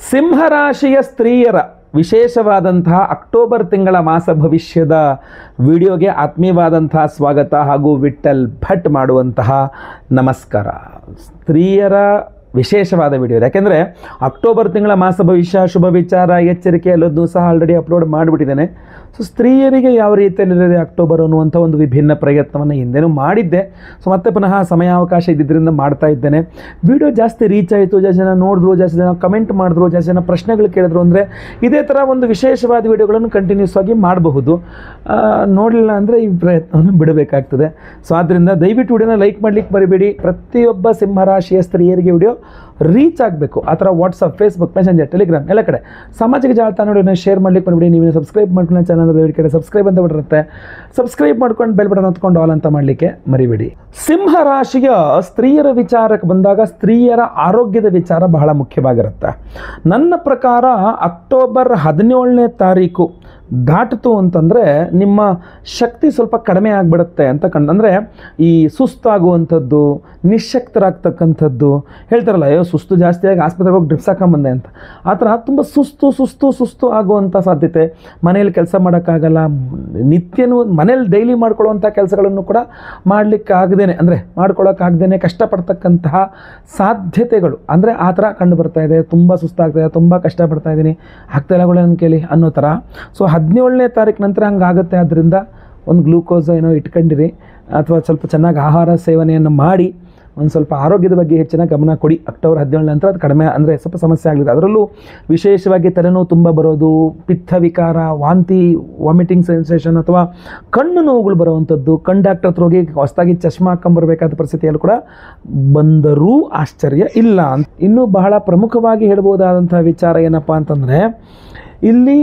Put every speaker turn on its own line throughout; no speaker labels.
ಸಿಂಹರಾಶಿಯ ಸ್ತ್ರೀಯರ ವಿಶೇಷವಾದಂತಹ ಅಕ್ಟೋಬರ್ ತಿಂಗಳ ಮಾಸ ಭವಿಷ್ಯದ ವಿಡಿಯೋಗೆ ಆತ್ಮೀಯವಾದಂತಹ ಸ್ವಾಗತ ಹಾಗೂ ವಿಠಲ್ ಭಟ್ ಮಾಡುವಂತಹ ನಮಸ್ಕಾರ. ಸ್ತ್ರೀಯರ ವಿಶೇಷವಾದ ವಿಡಿಯೋ ಇದೆ, ಯಾಕೆಂದರೆ ಅಕ್ಟೋಬರ್ ತಿಂಗಳ ಮಾಸ ಭವಿಷ್ಯ, ಶುಭ ವಿಚಾರ, ಎಚ್ಚರಿಕೆ ಎಲ್ಲದನ್ನೂ ಸಹ ಆಲ್ರೆಡಿ ಅಪ್ಲೋಡ್ ಮಾಡಿಬಿಟ್ಟಿದ್ದೇನೆ. ಸೊ ಸ್ತ್ರೀಯರಿಗೆ ಯಾವ ರೀತಿಯಲ್ಲಿದೆ ಅಕ್ಟೋಬರ್ ಅನ್ನುವಂಥ ಒಂದು ವಿಭಿನ್ನ ಪ್ರಯತ್ನವನ್ನು ಹಿಂದೆನೂ ಮಾಡಿದ್ದೆ. ಸೊ ಮತ್ತೆ ಪುನಃ ಸಮಯಾವಕಾಶ ಇದ್ದಿದ್ದರಿಂದ ಮಾಡ್ತಾ ಇದ್ದೇನೆ. ವಿಡಿಯೋ ಜಾಸ್ತಿ ರೀಚ್ ಆಯಿತು, ಜಾಸ್ತಿ ಜನ ನೋಡಿದ್ರು, ಜಾಸ್ತಿ ಜನ ಕಮೆಂಟ್ ಮಾಡಿದ್ರು, ಜಾಸ್ತಿ ಜನ ಪ್ರಶ್ನೆಗಳು ಕೇಳಿದ್ರು ಅಂದರೆ ಇದೇ ಥರ ಒಂದು ವಿಶೇಷವಾದ ವಿಡಿಯೋಗಳನ್ನು ಕಂಟಿನ್ಯೂಸ್ ಆಗಿ ಮಾಡಬಹುದು. ನೋಡಲಿಲ್ಲ ಅಂದರೆ ಈ ಪ್ರಯತ್ನವನ್ನು ಬಿಡಬೇಕಾಗ್ತದೆ. ಸೊ ಆದ್ದರಿಂದ ದಯವಿಟ್ಟು ವಿಡಿಯೋನ ಲೈಕ್ ಮಾಡಲಿಕ್ಕೆ ಮರಿಬೇಡಿ. ಪ್ರತಿಯೊಬ್ಬ ಸಿಂಹರಾಶಿಯ ಸ್ತ್ರೀಯರಿಗೆ ವಿಡಿಯೋ ರೀಚ್ ಆಗಬೇಕು. ಆ ಥರ ವಾಟ್ಸಪ್, ಫೇಸ್ಬುಕ್, ಮೆಸೆಂಜರ್, ಟೆಲಿಗ್ರಾಮ್ ಎಲ್ಲ ಕಡೆ ಸಾಮಾಜಿಕ ಜಾಲತಾಣಗಳನ್ನು ಶೇರ್ ಮಾಡಲಿಕ್ಕೆ ಬಂದ್ಬಿಡಿ. ನೀವು ಸಬ್ಸ್ಕ್ರೈಬ್ ಮಾಡ್ಕೊಂಡು ಚಾನಲ್ ದಯವಿಟ್ಟು ಕಡೆ ಸಬ್ಸ್ಕ್ರೈಬ್ ಅಂತ ಬಿಟ್ಟಿರುತ್ತೆ, ಸಬ್ಸ್ಕ್ರೈಬ್ ಮಾಡ್ಕೊಂಡು ಬೆಲ್ ಬಟನ್ ಹೊತ್ಕೊಂಡು ಆಲ್ ಅಂತ ಮಾಡಲಿಕ್ಕೆ ಮರಿಬೇಡಿ. ಸಿಂಹರಾಶಿಯ ಸ್ತ್ರೀಯರ ವಿಚಾರಕ್ಕೆ ಬಂದಾಗ ಸ್ತ್ರೀಯರ ಆರೋಗ್ಯದ ವಿಚಾರ ಬಹಳ ಮುಖ್ಯವಾಗಿರುತ್ತೆ. ನನ್ನ ಪ್ರಕಾರ ಅಕ್ಟೋಬರ್ 17ನೇ ತಾರೀಕು ದಾಟಿತು ಅಂತಂದರೆ ನಿಮ್ಮ ಶಕ್ತಿ ಸ್ವಲ್ಪ ಕಡಿಮೆ ಆಗಿಬಿಡುತ್ತೆ ಅಂತ ಅಂದರೆ ಈ ಸುಸ್ತಾಗುವಂಥದ್ದು, ನಿಶ್ಶಕ್ತರಾಗ್ತಕ್ಕಂಥದ್ದು ಹೇಳ್ತಾರಲ್ಲ, ಅಯ್ಯೋ ಸುಸ್ತು ಜಾಸ್ತಿಯಾಗಿ ಆಸ್ಪತ್ರೆಗೆ ಹೋಗಿ ಡ್ರಿಪ್ಸ್ ಹಾಕೊಂಬಂದೆ ಅಂತ. ಆ ಥರ ತುಂಬ ಸುಸ್ತು ಆಗುವಂಥ ಸಾಧ್ಯತೆ. ಮನೇಲಿ ಕೆಲಸ ಮಾಡೋಕ್ಕಾಗಲ್ಲ, ನಿತ್ಯನೂ ಮನೇಲಿ ಡೈಲಿ ಮಾಡ್ಕೊಳ್ಳುವಂಥ ಕೆಲಸಗಳನ್ನು ಕೂಡ ಮಾಡಲಿಕ್ಕಾಗ್ದೇನೆ ಅಂದರೆ ಮಾಡ್ಕೊಳ್ಳೋಕ್ಕಾಗ್ದೇ ಕಷ್ಟಪಡ್ತಕ್ಕಂತಹ ಸಾಧ್ಯತೆಗಳು ಅಂದರೆ ಆ ಥರ ಕಂಡು ಬರ್ತಾ ಇದೆ. ತುಂಬ ಸುಸ್ತಾಗ್ತಾಯಿದೆ, ತುಂಬ ಕಷ್ಟಪಡ್ತಾ ಇದ್ದೀನಿ, ಆಗ್ತಾಯಿಲ್ಲ ನನ್ನ ಕೇಳಿ ಅನ್ನೋ ಥರ. ಸೊ 17ನೇ ತಾರೀಕು ನಂತರ ಹಂಗಾಗುತ್ತೆ. ಆದ್ದರಿಂದ ಒಂದು ಗ್ಲೂಕೋಸ್ ಏನೋ ಇಟ್ಕೊಂಡಿರಿ, ಅಥವಾ ಸ್ವಲ್ಪ ಚೆನ್ನಾಗಿ ಆಹಾರ ಸೇವನೆಯನ್ನು ಮಾಡಿ ಒಂದು ಸ್ವಲ್ಪ ಆರೋಗ್ಯದ ಬಗ್ಗೆ ಹೆಚ್ಚಿನ ಗಮನ ಕೊಡಿ. ಅಕ್ಟೋಬರ್ 17 ನಂತರ ಅದು ಕಡಿಮೆ ಅಂದರೆ ಸ್ವಲ್ಪ ಸಮಸ್ಯೆ ಆಗಲಿದೆ. ಅದರಲ್ಲೂ ವಿಶೇಷವಾಗಿ ತಲೆನೋವು ತುಂಬ ಬರೋದು, ಪಿತ್ತ ವಿಕಾರ, ವಾಂತಿ, ವಾಮಿಟಿಂಗ್ ಸೆನ್ಸೇಷನ್ ಅಥವಾ ಕಣ್ಣು ನೋವುಗಳು ಬರುವಂಥದ್ದು, ಕಣ್ಣು ಡಾಕ್ಟರ್ ಹತ್ರ ಹೋಗಿ ಹೊಸದಾಗಿ ಚಶ್ಮಾ ಹಾಕೊಂಬರ್ಬೇಕಾದ ಪರಿಸ್ಥಿತಿಯಲ್ಲೂ ಕೂಡ ಬಂದರೂ ಆಶ್ಚರ್ಯ ಇಲ್ಲ ಅಂತ. ಇನ್ನೂ ಬಹಳ ಪ್ರಮುಖವಾಗಿ ಹೇಳ್ಬೋದಾದಂಥ ವಿಚಾರ ಏನಪ್ಪ ಅಂತಂದರೆ, ಇಲ್ಲಿ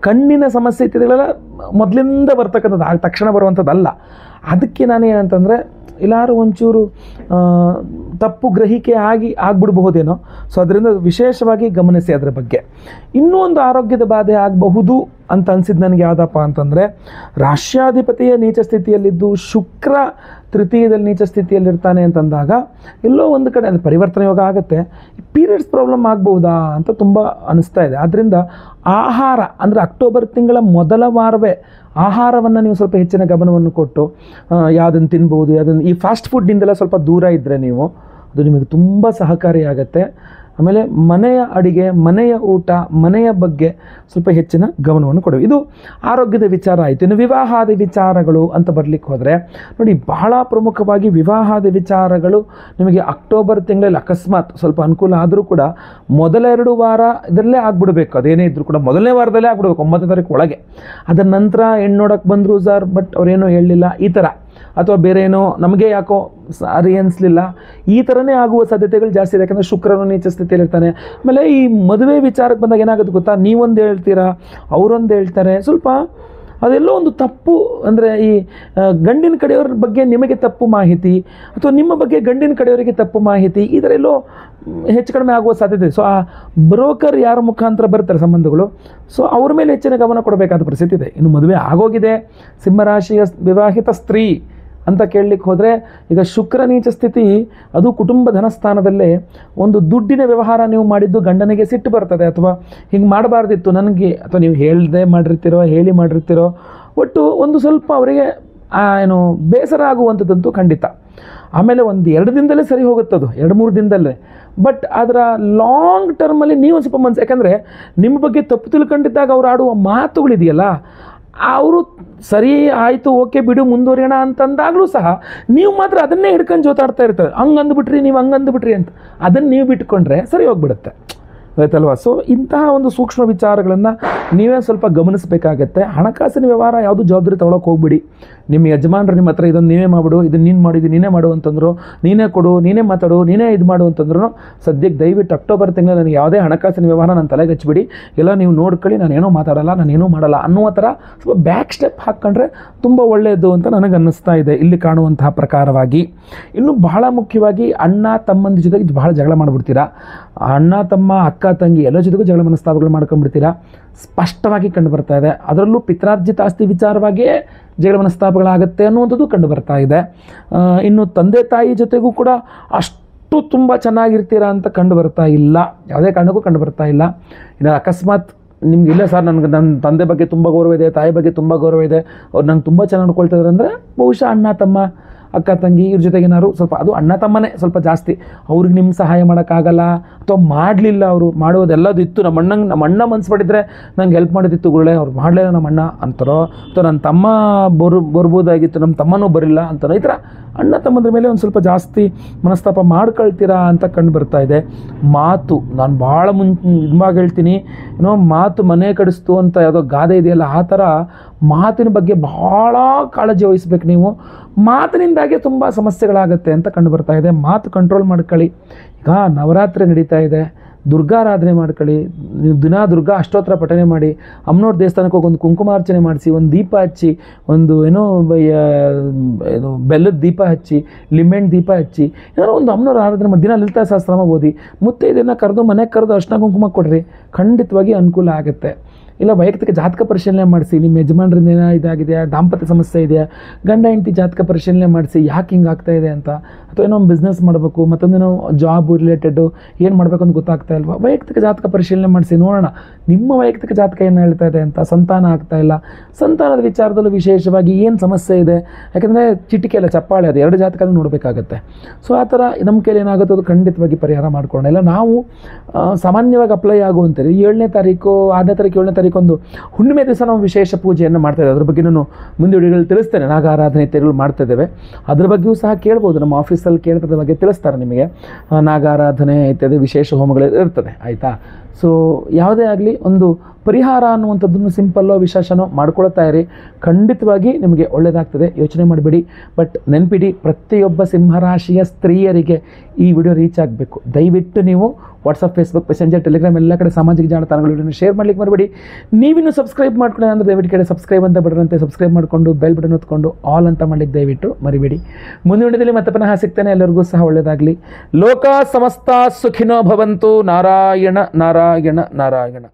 ಕಣ್ಣಿನ ಸಮಸ್ಯೆ ಇತ್ಯಾದಿಗಳೆಲ್ಲ ಮೊದಲಿಂದ ಬರ್ತಕ್ಕಂಥದ್ದು, ತಕ್ಷಣ ಬರುವಂಥದ್ದಲ್ಲ. ಅದಕ್ಕೆ ನಾನು ಏನಂತಂದರೆ ಎಲ್ಲರೂ ಒಂಚೂರು ತಪ್ಪು ಗ್ರಹಿಕೆ ಆಗಿಬಿಡ್ಬಹುದೇನೋ. ಸೊ ಅದರಿಂದ ವಿಶೇಷವಾಗಿ ಗಮನಿಸಿ ಅದರ ಬಗ್ಗೆ. ಇನ್ನೂ ಒಂದು ಆರೋಗ್ಯದ ಬಾಧೆ ಆಗಬಹುದು ಅಂತ ಅನಿಸಿದ್ದು ನನಗೆ ಯಾವುದಪ್ಪ ಅಂತಂದರೆ, ರಾಷ್ಟ್ರಾಧಿಪತಿಯ ನೀಚ ಸ್ಥಿತಿಯಲ್ಲಿದ್ದು ಶುಕ್ರ ತೃತೀಯದಲ್ಲಿ ನೀಚ ಸ್ಥಿತಿಯಲ್ಲಿರ್ತಾನೆ ಅಂತಂದಾಗ ಎಲ್ಲೋ ಒಂದು ಕಡೆ ಅದು ಪರಿವರ್ತನೆ ಯೋಗ ಆಗುತ್ತೆ, ಪೀರಿಯಡ್ಸ್ ಪ್ರಾಬ್ಲಮ್ ಆಗ್ಬಹುದಾ ಅಂತ ತುಂಬ ಅನಿಸ್ತಾ ಇದೆ. ಆದ್ದರಿಂದ ಆಹಾರ ಅಂದರೆ ಅಕ್ಟೋಬರ್ ತಿಂಗಳ ಮೊದಲ ವಾರವೇ ಆಹಾರವನ್ನು ನೀವು ಸ್ವಲ್ಪ ಹೆಚ್ಚಿನ ಗಮನವನ್ನು ಕೊಟ್ಟು ಯಾವುದನ್ನು ತಿನ್ಬೋದು, ಯಾವುದನ್ನು ಈ ಫಾಸ್ಟ್ ಫುಡ್ಡಿಂದೆಲ್ಲ ಸ್ವಲ್ಪ ದೂರ ಇದ್ದರೆ ನೀವು, ಅದು ನಿಮಗೆ ತುಂಬ ಸಹಕಾರಿಯಾಗತ್ತೆ. ಆಮೇಲೆ ಮನೆಯ ಅಡಿಗೆ, ಮನೆಯ ಊಟ, ಮನೆಯ ಬಗ್ಗೆ ಸ್ವಲ್ಪ ಹೆಚ್ಚಿನ ಗಮನವನ್ನು ಕೊಡಬೇಕು. ಇದು ಆರೋಗ್ಯದ ವಿಚಾರ ಆಯಿತು. ಇನ್ನು ವಿವಾಹಾದಿ ವಿಚಾರಗಳು ಅಂತ ಬರಲಿಕ್ಕೆ ಹೋದರೆ ನೋಡಿ, ಬಹಳ ಪ್ರಮುಖವಾಗಿ ವಿವಾಹಾದಿ ವಿಚಾರಗಳು ನಿಮಗೆ ಅಕ್ಟೋಬರ್ ತಿಂಗಳಲ್ಲಿ ಅಕಸ್ಮಾತ್ ಸ್ವಲ್ಪ ಅನುಕೂಲ ಆದರೂ ಕೂಡ ಮೊದಲ 2 ವಾರ ಇದರಲ್ಲೇ ಆಗ್ಬಿಡ್ಬೇಕು. ಅದೇನೇ ಇದ್ದರೂ ಕೂಡ ಮೊದಲನೇ ವಾರದಲ್ಲೇ ಆಗ್ಬಿಡ್ಬೇಕು, 9ನೇ ತಾರೀಕು ಒಳಗೆ. ಅದರ ನಂತರ ಹೆಣ್ಣು ನೋಡೋಕ್ಕೆ ಬಂದರು ಸರ್, ಬಟ್ ಅವ್ರೇನೋ ಹೇಳಲಿಲ್ಲ ಈ ಥರ, ಅಥವಾ ಬೇರೆ ಏನೋ ನಮಗೆ ಯಾಕೋ ಸರಿ ಅನಿಸ್ಲಿಲ್ಲ, ಈ ಥರನೇ ಆಗುವ ಸಾಧ್ಯತೆಗಳು ಜಾಸ್ತಿ ಇದೆ. ಯಾಕಂದರೆ ಶುಕ್ರನು ನೀಚ ಸ್ಥಿತಿಯಲ್ಲಿ ಇರ್ತಾನೆ. ಆಮೇಲೆ ಈ ಮದುವೆ ವಿಚಾರಕ್ಕೆ ಬಂದಾಗ ಏನಾಗುತ್ತೆ ಗೊತ್ತಾ, ನೀವೊಂದು ಹೇಳ್ತೀರಾ, ಅವರೊಂದು ಹೇಳ್ತಾರೆ, ಸ್ವಲ್ಪ ಅದೆಲ್ಲೋ ಒಂದು ತಪ್ಪು ಅಂದರೆ ಈ ಗಂಡಿನ ಕಡೆಯವ್ರ ಬಗ್ಗೆ ನಿಮಗೆ ತಪ್ಪು ಮಾಹಿತಿ, ಅಥವಾ ನಿಮ್ಮ ಬಗ್ಗೆ ಗಂಡಿನ ಕಡೆಯವರಿಗೆ ತಪ್ಪು ಮಾಹಿತಿ, ಈ ಥರ ಎಲ್ಲೋ ಹೆಚ್ಚು ಕಡಿಮೆ ಆಗುವ ಸಾಧ್ಯತೆ. ಸೊ ಆ ಬ್ರೋಕರ್ ಯಾರ ಮುಖಾಂತರ ಬರ್ತಾರೆ ಸಂಬಂಧಗಳು, ಸೊ ಅವ್ರ ಮೇಲೆ ಹೆಚ್ಚಿನ ಗಮನ ಕೊಡಬೇಕಾದ ಪರಿಸ್ಥಿತಿ ಇದೆ. ಇನ್ನು ಮದುವೆ ಆಗೋಗಿದೆ ಸಿಂಹರಾಶಿಯ ವಿವಾಹಿತ ಸ್ತ್ರೀ ಅಂತ ಕೇಳಲಿಕ್ಕೆ ಹೋದರೆ, ಈಗ ಶುಕ್ರ ನೀಚ ಸ್ಥಿತಿ ಅದು ಕುಟುಂಬ ಧನಸ್ಥಾನದಲ್ಲೇ ಒಂದು ದುಡ್ಡಿನ ವ್ಯವಹಾರ ನೀವು ಮಾಡಿದ್ದು ಗಂಡನಿಗೆ ಸಿಟ್ಟು ಬರ್ತದೆ, ಅಥವಾ ಹಿಂಗೆ ಮಾಡಬಾರ್ದಿತ್ತು ನನಗೆ, ಅಥವಾ ನೀವು ಹೇಳದೆ ಮಾಡಿರ್ತೀರೋ, ಹೇಳಿ ಮಾಡಿರ್ತೀರೋ, ಒಟ್ಟು ಒಂದು ಸ್ವಲ್ಪ ಅವರಿಗೆ ಏನು ಬೇಸರ ಆಗುವಂಥದ್ದಂತೂ ಖಂಡಿತ. ಆಮೇಲೆ 1-2 ದಿನದಲ್ಲೇ ಸರಿ ಹೋಗುತ್ತದು, 2-3 ದಿನದಲ್ಲೇ. ಬಟ್ ಅದರ ಲಾಂಗ್ ಟರ್ಮಲ್ಲಿ ನೀವು ಸ್ವಲ್ಪ ಮನಸ್ಸು, ಯಾಕಂದರೆ ನಿಮ್ಮ ಬಗ್ಗೆ ತಪ್ಪು ತಿಳ್ಕೊಂಡಿದ್ದಾಗ ಅವ್ರು ಆಡುವ ಮಾತುಗಳಿದೆಯಲ್ಲ, ಅವರು ಸರಿ ಆಯಿತು, ಓಕೆ ಬಿಡು ಮುಂದುವರಿಯೋಣ ಅಂತಂದಾಗಲೂ ಸಹ ನೀವು ಮಾತ್ರ ಅದನ್ನೇ ಹಿಡ್ಕೊಂಡು ಜೋತಾಡ್ತಾ ಇರ್ತಾರೆ. ಹಂಗೆ ಅಂದ್ಬಿಟ್ರಿ, ನೀವು ಹಂಗೆ ಅಂದ್ಬಿಟ್ರಿ ಅಂತ. ಅದನ್ನು ನೀವು ಬಿಟ್ಕೊಂಡ್ರೆ ಸರಿ ಹೋಗ್ಬಿಡುತ್ತೆ, ಆಯ್ತಲ್ವ. ಸೊ ಇಂತಹ ಒಂದು ಸೂಕ್ಷ್ಮ ವಿಚಾರಗಳನ್ನು ನೀವೇ ಸ್ವಲ್ಪ ಗಮನಿಸಬೇಕಾಗತ್ತೆ. ಹಣಕಾಸಿನ ವ್ಯವಹಾರ ಯಾವುದು ಜವಾಬ್ದಾರಿ ತೊಗೊಳಕ್ಕೆ ಹೋಗ್ಬಿಡಿ. ನಿಮ್ಮ ಯಜಮಾನರು ನಿಮ್ಮ ಹತ್ರ ಇದನ್ನು ನೀವೇ ಮಾಡಿಬಿಡು, ಇದನ್ನು ನೀನು ಮಾಡಿದ್ದು ನೀನೇ ಮಾಡು ಅಂತಂದರು, ನೀನೇ ಕೊಡು, ನೀನೇ ಮಾತಾಡು, ನೀನೇ ಇದು ಮಾಡು ಅಂತಂದ್ರು ಸದ್ಯಕ್ಕೆ ದಯವಿಟ್ಟು ಅಕ್ಟೋಬರ್ ತಿಂಗಳು ನನಗೆ ಯಾವುದೇ ಹಣಕಾಸಿನ ವ್ಯವಹಾರ ನನ್ನ ತಲೆಗೆ ಹಚ್ಚಿಬಿಡಿ, ಎಲ್ಲ ನೀವು ನೋಡ್ಕೊಳ್ಳಿ, ನಾನೇನೋ ಮಾತಾಡಲ್ಲ, ನಾನೇನೂ ಮಾಡಲ್ಲ ಅನ್ನುವ ಥರ ಸ್ವಲ್ಪ ಬ್ಯಾಕ್ ಸ್ಟೆಪ್ ಹಾಕ್ಕೊಂಡ್ರೆ ತುಂಬ ಒಳ್ಳೆಯದು ಅಂತ ನನಗೆ ಅನ್ನಿಸ್ತಾ ಇದೆ ಇಲ್ಲಿ ಕಾಣುವಂತಹ ಪ್ರಕಾರವಾಗಿ. ಇನ್ನು ಬಹಳ ಮುಖ್ಯವಾಗಿ ಅಣ್ಣ ತಮ್ಮಂದ ಜೊತೆಗೆ ಇದು ಬಹಳ ಜಗಳ ಮಾಡಿಬಿಡ್ತೀರಾ. ಅಣ್ಣ ತಮ್ಮ ಅಕ್ಕ ತಂಗಿ ಎಲ್ಲ ಜೊತೆಗೂ ಜಗಳ ಮನಸ್ತಾಪಗಳು ಮಾಡ್ಕೊಂಡ್ಬಿಡ್ತೀರಾ, ಸ್ಪಷ್ಟವಾಗಿ ಕಂಡು ಬರ್ತಾ ಇದೆ. ಅದರಲ್ಲೂ ಪಿತ್ರಾರ್ಜಿತ ಆಸ್ತಿ ವಿಚಾರವಾಗಿಯೇ ಜಗಳ ಮನಸ್ತಾಪಗಳಾಗುತ್ತೆ ಅನ್ನುವಂಥದ್ದು ಕಂಡು ಬರ್ತಾ ಇದೆ. ಇನ್ನು ತಂದೆ ತಾಯಿ ಜೊತೆಗೂ ಕೂಡ ಅಷ್ಟು ಅಷ್ಟು ತುಂಬ ಚೆನ್ನಾಗಿರ್ತೀರಾ ಅಂತ ಕಂಡು ಬರ್ತಾ ಇಲ್ಲ, ಯಾವುದೇ ಕಾರಣಕ್ಕೂ ಕಂಡು ಬರ್ತಾ ಇಲ್ಲ. ಇನ್ನು ಅಕಸ್ಮಾತ್ ನಿಮ್ಗೆ ಇಲ್ಲ ಸರ್ ನನಗೆ ನನ್ನ ತಂದೆ ಬಗ್ಗೆ ತುಂಬ ಗೌರವ ಇದೆ, ತಾಯಿ ಬಗ್ಗೆ ತುಂಬ ಗೌರವ ಇದೆ, ಅವ್ರು ನಂಗೆ ತುಂಬ ಚೆನ್ನಾಗಿ ನೋಡ್ಕೊಳ್ತಾ ಇದ್ದಾರೆ ಅಂದರೆ ಬಹುಶಃ ಅಣ್ಣ ತಮ್ಮ ಅಕ್ಕ ತಂಗಿ ಇವ್ರ ಜೊತೆಗೆ ಏನಾದ್ರು ಸ್ವಲ್ಪ, ಅದು ಅಣ್ಣ ತಮ್ಮನೇ ಸ್ವಲ್ಪ ಜಾಸ್ತಿ, ಅವ್ರಿಗೆ ನಿಮ್ಮ ಸಹಾಯ ಮಾಡೋಕ್ಕಾಗಲ್ಲ ಅಥವಾ ಮಾಡಲಿಲ್ಲ, ಅವರು ಮಾಡೋದೆಲ್ಲದು ಇತ್ತು, ನಮ್ಮ ಅಣ್ಣ ಮನ್ಸು ಪಟ್ಟಿದ್ರೆ ನಂಗೆ ಹೆಲ್ಪ್ ಮಾಡೋದಿತ್ತು ಗುರುಳೆ, ಅವ್ರು ಮಾಡಲಿಲ್ಲ ನಮ್ಮ ಅಣ್ಣ ಅಂತಾರೋ, ಅಥವಾ ನನ್ನ ತಮ್ಮ ಬರ್ಬೋದಾಗಿತ್ತು ನಮ್ಮ ತಮ್ಮನೂ ಬರಿಲ್ಲ ಅಂತಾರೋ, ಈ ಥರ ಅಣ್ಣ ತಮ್ಮಂದ್ರ ಮೇಲೆ ಒಂದು ಸ್ವಲ್ಪ ಜಾಸ್ತಿ ಮನಸ್ತಾಪ ಮಾಡ್ಕೊಳ್ತೀರಾ ಅಂತ ಕಂಡು ಬರ್ತಾ ಇದೆ. ಮಾತು ನಾನು ಭಾಳ ಇದ್ಮಾಗಿ ಹೇಳ್ತೀನಿ, ಏನೋ ಮಾತು ಮನೆ ಕಡಿಸ್ತು ಅಂತ ಯಾವುದೋ ಗಾದೆ ಇದೆಯಲ್ಲ, ಆ ಥರ ಮಾತಿನ ಬಗ್ಗೆ ಭಾಳ ಕಾಳಜಿ ವಹಿಸ್ಬೇಕು ನೀವು. ಮಾತಿನಿಂದಾಗೆ ತುಂಬ ಸಮಸ್ಯೆಗಳಾಗುತ್ತೆ ಅಂತ ಕಂಡು ಬರ್ತಾ ಇದೆ. ಮಾತು ಕಂಟ್ರೋಲ್ ಮಾಡ್ಕೊಳ್ಳಿ. ಈಗ ನವರಾತ್ರಿ ನಡೀತಾ ಇದೆ, ದುರ್ಗಾರಾಧನೆ ಮಾಡ್ಕೊಳ್ಳಿ, ನೀವು ದಿನ ದುರ್ಗಾ ಅಷ್ಟೋತ್ತರ ಪಠನೆ ಮಾಡಿ, ಅಮ್ಮನವ್ರ ದೇವಸ್ಥಾನಕ್ಕೆ ಹೋಗಿ ಒಂದು ಕುಂಕುಮಾರ್ಚನೆ ಮಾಡಿಸಿ, ಒಂದು ದೀಪ ಹಚ್ಚಿ, ಒಂದು ಏನೋ ಬೆಲ್ಲದ ದೀಪ ಹಚ್ಚಿ, ಲಿಂಬೆಹಣ್ಣು ದೀಪ ಹಚ್ಚಿ, ಏನೋ ಒಂದು ಅಮ್ಮನವ್ರ ಆರಾಧನೆ ಮಾಡಿ, ದಿನ ಲಲಿತಾ ಸಹಸ್ರನಾಮ ಓದಿ, ಮುತ್ತೈದೆಯನ್ನು ಕರೆದು ಮನೆಗೆ ಕರೆದು ಅರ್ಶಿನ ಕುಂಕುಮ ಕೊಡ್ರಿ, ಖಂಡಿತವಾಗಿ ಅನುಕೂಲ ಆಗುತ್ತೆ. ಇಲ್ಲ ವೈಯಕ್ತಿಕ ಜಾತಕ ಪರಿಶೀಲನೆ ಮಾಡಿಸಿ, ನಿಮ್ಮ ಯಜಮಾನ್ರಿಂದ ಏನೋ ಇದಾಗಿದೆಯಾ, ದಾಂಪತ್ಯ ಸಮಸ್ಯೆ ಇದೆಯಾ, ಗಂಡ ಹೆಂಡತಿ ಜಾತಕ ಪರಿಶೀಲನೆ ಮಾಡಿಸಿ ಯಾಕೆ ಹಿಂಗೆ ಆಗ್ತಾ ಇದೆ ಅಂತ, ಅಥವಾ ಏನೋ ಒಂದು ಬಿಸ್ನೆಸ್ ಮಾಡಬೇಕು, ಮತ್ತೊಂದೇನೋ ಜಾಬ್ ರಿಲೇಟೆಡು ಏನು ಮಾಡಬೇಕು ಅಂತ ಗೊತ್ತಾಗ್ತಾ ಇಲ್ವಾ, ವೈಯಕ್ತಿಕ ಜಾತಕ ಪರಿಶೀಲನೆ ಮಾಡಿಸಿ, ನೋಡೋಣ ನಿಮ್ಮ ವೈಯಕ್ತಿಕ ಜಾತಕ ಏನು ಹೇಳ್ತಾ ಇದೆ ಅಂತ. ಸಂತಾನ ಆಗ್ತಾ ಇಲ್ಲ, ಸಂತಾನದ ವಿಚಾರದಲ್ಲೂ ವಿಶೇಷವಾಗಿ ಏನು ಸಮಸ್ಯೆ ಇದೆ, ಯಾಕೆಂದರೆ ಚಿಟಿಕೆ ಅಲ್ಲ ಚಪ್ಪಾಳೆ, ಅದು 2 ಜಾತಕನೂ ನೋಡಬೇಕಾಗತ್ತೆ. ಸೊ ಆ ಥರ ನಮ್ಮ ಕೈಲಿ ಏನಾಗುತ್ತೆ ಅದು ಖಂಡಿತವಾಗಿ ಪರಿಹಾರ ಮಾಡ್ಕೊಳ್ಳೋಣ. ಇಲ್ಲ ನಾವು ಸಾಮಾನ್ಯವಾಗಿ ಅಪ್ಲೈ ಆಗುವಂಥದ್ದು 7ನೇ ತಾರೀಕು 6ನೇ ತಾರೀಕು 7ನೇ ತಾರೀಕು ಒಂದು ಹುಣ್ಣಿಮೆ ದಿವಸ ನಾವು ವಿಶೇಷ ಪೂಜೆಯನ್ನು ಮಾಡ್ತಾಯಿದ್ದೇವೆ. ಅದ್ರ ಬಗ್ಗೆ ನಾನು ಮುಂದೆ ವಿಡಿಯೋಗಳು ತಿಳಿಸ್ತೇನೆ. ನಾಗಾರಾಧನೆ ಇತ್ಯಾದಿಗಳು ಮಾಡ್ತಾ ಇದ್ದೇವೆ, ಅದ್ರ ಬಗ್ಗೆಯೂ ಸಹ ಕೇಳ್ಬೋದು, ನಮ್ಮ ಆಫೀಸಲ್ಲಿ ಕೇಳ್ತದ ಬಗ್ಗೆ ತಿಳಿಸ್ತಾರೆ ನಿಮಗೆ. ನಾಗಾರಾಧನೆ ಇತ್ಯಾದಿ ವಿಶೇಷ ಹೋಮಗಳು ಇರ್ತದೆ, ಆಯಿತಾ. ಸೊ ಯಾವುದೇ ಆಗಲಿ ಒಂದು ಪರಿಹಾರ ಅನ್ನುವಂಥದ್ದನ್ನು ಸಿಂಪಲ್ಲೋ ವಿಶೇಷನೋ ಮಾಡ್ಕೊಳ್ತಾ ಇರಿ, ಖಂಡಿತವಾಗಿ ನಿಮಗೆ ಒಳ್ಳೆಯದಾಗ್ತದೆ, ಯೋಚನೆ ಮಾಡಿಬಿಡಿ. ಬಟ್ ನೆನಪಿಡಿ, ಪ್ರತಿಯೊಬ್ಬ ಸಿಂಹರಾಶಿಯ ಸ್ತ್ರೀಯರಿಗೆ ಈ ವಿಡಿಯೋ ರೀಚ್ ಆಗಬೇಕು. ದಯವಿಟ್ಟು ನೀವು ವಾಟ್ಸಪ್, ಫೇಸ್ಬುಕ್, ಮೆಸೆಂಜರ್, ಟೆಲಿಗ್ರಾಮ್ ಎಲ್ಲ ಕಡೆ ಸಾಮಾಜಿಕ ಜಾಲತಾಣಗಳನ್ನು ಶೇರ್ ಮಾಡ್ಲಿಕ್ಕೆ ಮರಿಬೇಡಿ. ನೀವಿನ್ನು ಸಬ್ಸ್ಕ್ರೈಬ್ ಮಾಡ್ಕೊಳ್ಳಿ ಅಂದರೆ ದಯವಿಟ್ಟು ಕಡೆ ಸಬ್ಸ್ಕ್ರೈಬ್ ಅಂತ ಬಟರಂತೆ ಸಬ್ಸ್ಕ್ರೈಬ್ ಮಾಡಿಕೊಂಡು ಬೆಲ್ ಬಟನ್ ಹೊತ್ಕೊಂಡು ಆಲ್ ಅಂತ ಮಾಡ್ಲಿಕ್ಕೆ ದಯವಿಟ್ಟು ಮರಿಬೇಡಿ. ಮುಂದಿನ ವಿಡಿಯೋದಲ್ಲಿ ಮತ್ತೆ ಪುನಃ ಸಿಗ್ತೇನೆ. ಎಲ್ಲರಿಗೂ ಸಹ ಒಳ್ಳೆಯದಾಗಲಿ. ಲೋಕ ಸಮಸ್ತ ಸುಖಿನೋ ಭವಂತು. ನಾರಾಯಣ ನಾರಾಯಣ ನಾರಾಯಣ.